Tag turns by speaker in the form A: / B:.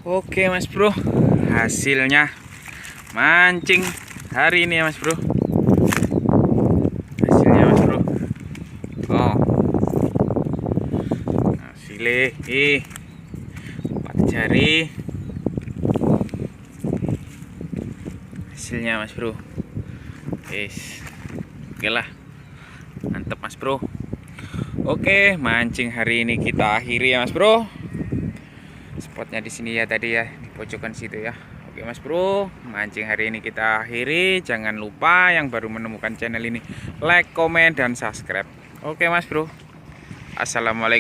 A: Oke Mas Bro, hasilnya mancing hari ini ya Mas Bro. Hasilnya Mas Bro. Oh, hasilnya 4 jari. Hasilnya Mas Bro. Oke lah, mantep Mas Bro. Oke, mancing hari ini kita akhiri ya Mas Bro. Spotnya di sini ya tadi ya, di pojokan situ ya. Oke Mas Bro, mancing hari ini kita akhiri. Jangan lupa yang baru menemukan channel ini like, komen, dan subscribe. Oke Mas Bro, assalamualaikum.